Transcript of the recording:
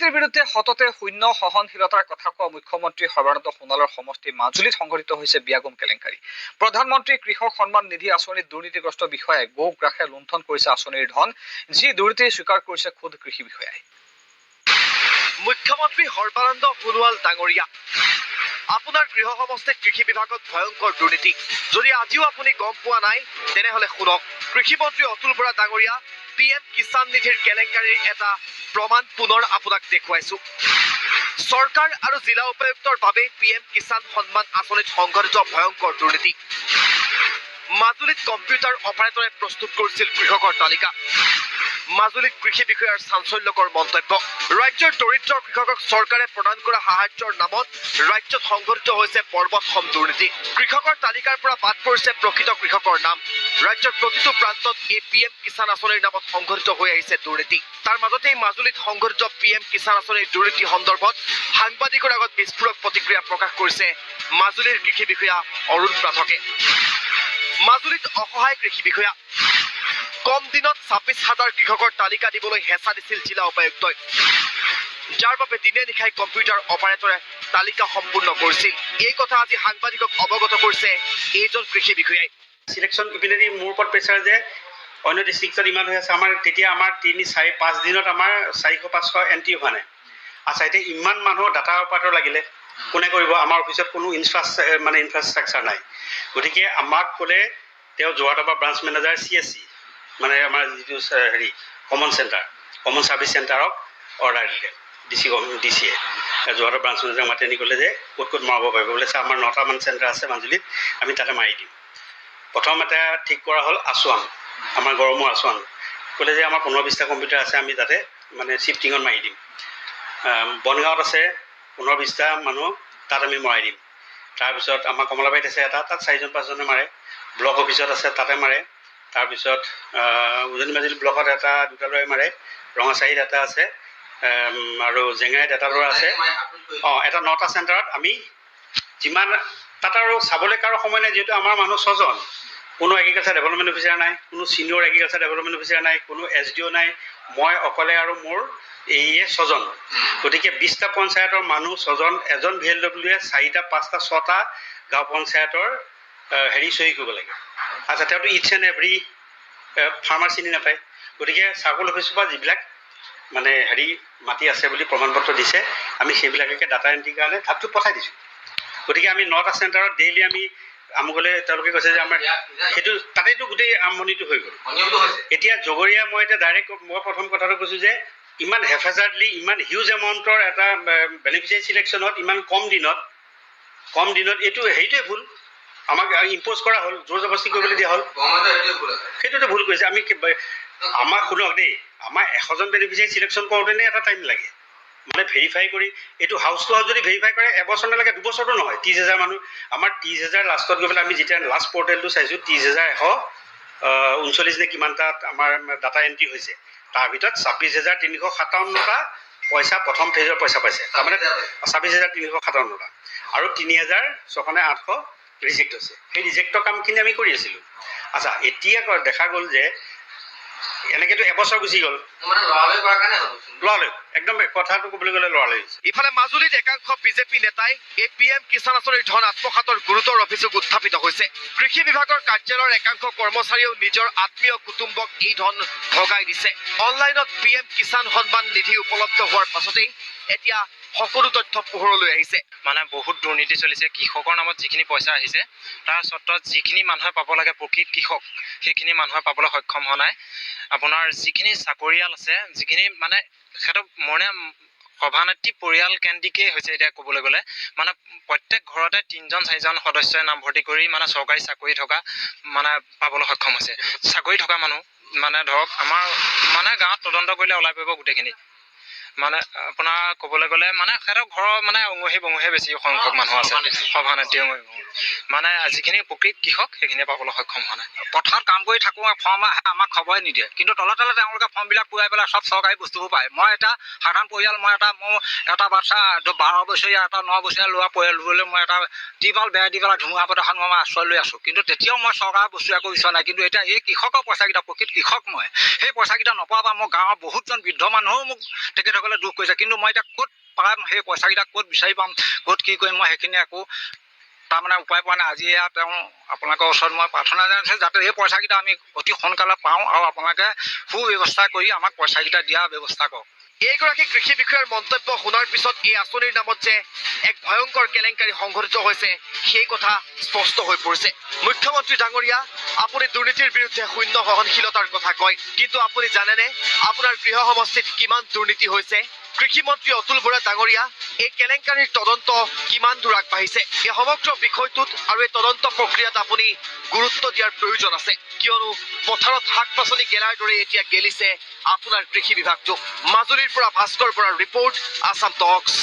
দুৰ্নীতিৰ বিৰুদ্ধে সততে শূন্য সহনশীলতাৰ কথা কোৱা মুখ্যমন্ত্ৰী সৰ্বানন্দ সোণোৱালৰ সমষ্টি মাজুলীত সংঘটিত হৈছে বিয়াগোম কেলেংকাৰী। প্ৰধানমন্ত্ৰী কৃষক সন্মান নিধি আঁচনিত দুৰ্নীতিগ্ৰস্ত বিষয়াই গৌ গ্ৰাসে লুণ্ঠন কৰিছে আঁচনিৰ ধন, যি দুৰ্নীতি স্বীকাৰ কৰিছে খোদ কৃষি বিষয়াই। মুখ্যমন্ত্ৰী সৰ্বানন্দ সোণোৱাল ডাঙৰীয়া, আপোনাৰ গৃহ সমষ্টিত কৃষি বিভাগত ভয়ংকৰ দুৰ্নীতি। যদি আজিও আপুনি গম পোৱা নাই তেনেহলে শুনক। কৃষিমন্ত্ৰী অতুল বৰা ডাঙৰীয়া, PM কিষাণ নিধিৰ কেলেংকাৰীৰ এটা প্ৰমাণ পুনৰ আপোনাক দেখুৱাইছো। চৰকাৰ আৰু জিলা উপায়ুক্তৰ বাবে PM কিষাণ সন্মান আঁচনিত সংঘটিত ভয়ংকৰ দুৰ্নীতি। মাজুলীত কম্পিউটাৰ অপাৰেটৰে প্ৰস্তুত কৰিছিল কৃষকৰ তালিকা। মাজুলীত কৃষি বিষয়াৰ চাঞ্চল্যকৰ মন্তব্য। ৰাজ্যৰ দৰিদ্ৰ কৃষকক চৰকাৰে প্ৰদান কৰা সাহায্যৰ নামত ৰাজ্যত সংঘটিত হৈছে পৰ্বতসম দুৰ্নীতি। কৃষকৰ তালিকাৰ পৰা বাদ পৰিছে প্ৰকৃত কৃষকৰ নাম। ৰাজ্যৰ প্ৰতিটো প্ৰান্তত এই PM কিষাণ আঁচনিৰ নামত সংঘটিত হৈ আহিছে দুৰ্নীতি। তাৰ মাজতেই মাজুলীত সংঘটিত PM কিষাণ আঁচনিৰ দুৰ্নীতি সন্দৰ্ভত সাংবাদিকৰ আগত বিস্ফোৰক প্ৰতিক্ৰিয়া প্ৰকাশ কৰিছে মাজুলীৰ কৃষি বিষয়া অৰুণ পাঠকে। মাজুলীত অসহায় কৃষি বিষয়া। কম দিনত 26,000 কৃষকৰ তালিকা দিবলৈ হেঁচা দিছিল জিলা উপায়ুক্তই, যাৰ বাবে দিনে নিশাই কম্পিউটাৰ অপাৰেটৰে তালিকা সম্পূৰ্ণ কৰিছিল। এই কথা আজি সাংবাদিকক অৱগত কৰিছে এইজন কৃষি বিষয়াই। সিলেকশ্যন ইপিনেদি মোৰ ওপৰত প্ৰেছাৰ যে অন্য ডিষ্ট্ৰিক্টত ইমান হৈ আছে, তেতিয়া আমাৰ 3-4-5 দিনত আমাৰ 400-500 এণ্ট্ৰি হোৱা নাই। আচ্ছা, এতিয়া ইমান মানুহৰ ডাটা অপাৰেটৰ লাগিলে কোনে কৰিব? আমাৰ অফিচত কোনো ইনফ্ৰাষ্ট্ৰাকচাৰ নাই। গতিকে আমাক ক'লে তেওঁ যোৰহাটৰ পৰা ব্ৰাঞ্চ মেনেজাৰ CSC, মানে আমাৰ যিটো কমন ছাৰ্ভিচ চেণ্টাৰক অৰ্ডাৰ দিলে। DCয়ে যোৰহাটৰ ব্ৰাঞ্চ মেনেজাৰক মাতি আনি ক'লে যে ক'ত মৰাব পাৰিব। বোলে ছাৰ, আমাৰ 9টামান চেণ্টাৰ আছে মাজুলীত, আমি তাতে মাৰি দিম। প্ৰথম এটা ঠিক কৰা হ'ল আছোৱান, আমাৰ গড়মূৰ আছোৱান। ক'লে যে আমাৰ 15-20টা কম্পিউটাৰ আছে, আমি তাতে মানে শ্বিফটিঙত মাৰি দিম। বনগাঁৱত আছে 15-20টা মানুহ, তাত আমি মৰাই দিম। তাৰপিছত আমাৰ কমলাবাৰীত আছে এটা, তাত 4-5জনে মাৰে। ব্লক অফিচত আছে, তাতে মাৰে। তাৰপিছত উজনি মাজুলী ব্লকত এটা 2টা ল'ৰাই মাৰে। ৰঙাচাহীত এটা আছে, আৰু জেঙেৰাইত এটা ল'ৰা আছে। এটা 9টা চেণ্টাৰত আমি যিমান, তাত আৰু চাবলৈ কাৰো সময় নাই, যিহেতু আমাৰ মানুহ 6জন। কোনো এগ্ৰিকালচাৰ ডেভেলপমেণ্ট অফিচাৰ নাই, কোনো ছিনিয়ৰ এগ্ৰিকালচাৰ ডেভেলপমেণ্ট অফিচাৰ নাই, কোনো SDO নাই, মই অকলে আৰু মোৰ এইয়ে 6জন। গতিকে 20টা পঞ্চায়তৰ মানুহ 6জন, এজন VLWয়ে 4টা, 5টা, 6টা গাঁও পঞ্চায়তৰ চহী কৰিব লাগে। আচ্ছা, তেওঁতো ইটছ এণ্ড এভৰি ফাৰ্মাৰ চিনি নাপায়। গতিকে চাৰ্কল অফিচৰ পৰা যিবিলাক মানে মাটি আছে বুলি প্ৰমাণ পত্ৰ দিছে, আমি সেইবিলাককে ডাটা এণ্ট্ৰিৰ কাৰণে ধাপটো পঠাই দিছোঁ। গতিকে আমি 9টা চেণ্টাৰত ডেইলি আমি আমুকলে, তেওঁলোকে কৈছে যে আমাৰ সেইটো তাতেইতো গোটেই আৰম্ভণিটো হৈ গ'ল। এতিয়া জগৰীয়া মই এতিয়া ডাইৰেক্ট মই প্ৰথম কথাটো কৈছোঁ যে ইমান হেফাজাৰ্ডলি, ইমান হিউজ এমাউণ্টৰ এটা বেনিফিচিয়াৰী চিলেকশ্যনত ইমান কম দিনত এইটো সেইটোৱে ভুল। আমাক ইম্প'জ কৰা হ'ল, জোৰ জবৰদস্তি কৰিবলৈ দিয়া হ'ল, সেইটোতো ভুল কৰিছে। আমাক শুনক দেই, আমাৰ 100জন বেনিফিচিয়াৰী চিলেকশ্যন কৰোঁতেনে এটা টাইম লাগে, মানে ভেৰিফাই কৰি। এইটো হাউচ টু হাউচ যদি ভেৰিফাই কৰে 1 বছৰ নালাগে, 2 বছৰতো নহয়। 30,000 মানুহ, আমাৰ 30,000 লাষ্টত গৈ পেলাই আমি যেতিয়া লাষ্ট পৰ্টেলটো চাইছোঁ 30,139 নে কিমান তাত আমাৰ ডাটা এণ্ট্ৰি হৈছে। তাৰ ভিতৰত 26,357টা পইচা প্ৰথম ফেজৰ পইচা পাইছে, তাৰমানে 26,357টা, আৰু 3,608 ৰিজেক্ট হৈছে। সেই ৰিজেক্টৰ কামখিনি আমি কৰি আছিলোঁ। আচ্ছা, এতিয়া দেখা গ'ল যে এনেকেতো এবছৰ গুচি গ'ল, লৰালৰি, একদম কথাটো ক'বলৈ গ'লে লৰালৰি হৈছে। ইফালে মাজুলীত একাংশ বিজেপি নেতাই এই PM কিষাণ আঁচনিৰ ধন আত্মসাতৰ গুৰুতৰ অভিযোগ উত্থাপিত হৈছে। কৃষি বিভাগৰ কাৰ্যালয়ৰ একাংশ কৰ্মচাৰীয়েও নিজৰ আত্মীয় কুটুম্বক এই ধন ভগাই দিছে। অনলাইনত PM কিষাণ সন্মান নিধি উপলব্ধ হোৱাৰ পাছতেই এতিয়া সকলো তথ্য পোহৰলৈ আহিছে। মানে বহুত দুৰ্নীতি চলিছে। কৃষকৰ নামত যিখিনি পইচা আহিছে, তাৰ স্বত্বত যিখিনি মানুহে পাব লাগে প্ৰকৃত কৃষক, সেইখিনি মানুহে পাবলৈ সক্ষম হোৱা নাই। আপোনাৰ যিখিনি চাকৰিয়াল আছে, যিখিনি মানে সিহঁতক সভানেত্ৰী পৰিয়াল কেন্দ্ৰিকেই হৈছে। এতিয়া ক'বলৈ গ'লে মানে প্ৰত্যেক ঘৰতে 3-4জন সদস্যই নামভৰ্তি কৰি মানে চৰকাৰী চাকৰি থকা মানে পাবলৈ সক্ষম হৈছে। চাকৰি থকা মানুহ মানে ধৰক আমাৰ মানে গাঁৱত তদন্ত কৰিলে ওলাই পৰিব গোটেইখিনি। মানে আপোনাৰ ক'বলৈ গ'লে মানে সিহঁতৰ ঘৰৰ মানে অঙহী বঙহী বেছি সংখ্যক মানুহ আছে, সভানেত্ৰী মানে যিখিনি প্ৰকৃত কৃষক সেইখিনিয়ে পাবলৈ সক্ষম হোৱা নাই। পথাৰত কাম কৰি থাকোঁ, ফৰ্ম আমাক খবৰে নিদিয়ে, কিন্তু তলে তলে তেওঁলোকে ফৰ্মবিলাক পুৰাই পেলাই চব চৰকাৰী বস্তুবোৰ পায়। মই এটা সাধাৰণ পৰিয়াল, মোৰ এটা বাচ্চা 12 বছৰীয়া, এটা 9 বছৰীয়া ল'ৰা পৰিয়াললৈ মই এটা টিপাল বেৰ দি পেলাই ধুমুহা বতাহত মই আশ্ৰয় লৈ আছোঁ, কিন্তু তেতিয়াও মই চৰকাৰৰ বস্তু একো বিচৰা নাই। কিন্তু এতিয়া এই কৃষকৰ পইচাকেইটা, প্ৰকৃত কৃষক মই, সেই পইচাকেইটা নোপোৱাৰ পৰা মোৰ গাঁৱৰ বহুতজন বৃদ্ধ মানুহো মোক তেখেতসকলে বচাবলৈ দুখ কৰিছে, কিন্তু মই এতিয়া ক'ত পাম সেই পইচাকেইটা, ক'ত বিচাৰি পাম, ক'ত কি কৰিম, মই সেইখিনি একো তাৰমানে উপায় পোৱা নাই। আজি এয়া তেওঁ আপোনালোকৰ ওচৰত মই প্ৰাৰ্থনা জনাইছোঁ যাতে এই পইচাকেইটা আমি অতি সোনকালে পাওঁ আৰু আপোনালোকে সুব্যৱস্থা কৰি আমাক পইচাকেইটা দিয়াৰ ব্যৱস্থা কৰক। এইগৰাকী কৃষি বিষয়াৰ মন্তব্য শুনাৰ পিছত এই আঁচনিৰ নামত যে এক ভয়ংকৰ কেলেংকাৰী সংঘটিত হৈছে সেই কথা স্পষ্ট হৈ পৰিছে। মুখ্যমন্ত্ৰী ডাঙৰীয়া, আপুনি দুৰ্নীতিৰ বিৰুদ্ধে শূন্য সহনশীলতাৰ কথা কয়, কিন্তু আপুনি জানেনে আপোনাৰ গৃহ সমষ্টিত কিমান দুৰ্নীতি হৈছে? কৃষিমন্ত্ৰী অতুল বৰা ডাঙৰীয়া, এই কেলেংকাৰীৰ তদন্ত কিমান দূৰ আগবাঢ়িছে? এই সমগ্ৰ বিষয়টোত আৰু এই তদন্ত প্ৰক্ৰিয়াত আপুনি গুৰুত্ব দিয়াৰ প্ৰয়োজন আছে, কিয়নো পথাৰত শাক পাচলি গেলাৰ দৰে এতিয়া গেলিছে আপোনাৰ কৃষি বিভাগটো। মাজুলীৰ পৰা ভাস্কৰ বৰাৰ ৰিপৰ্ট, আছাম টক্স।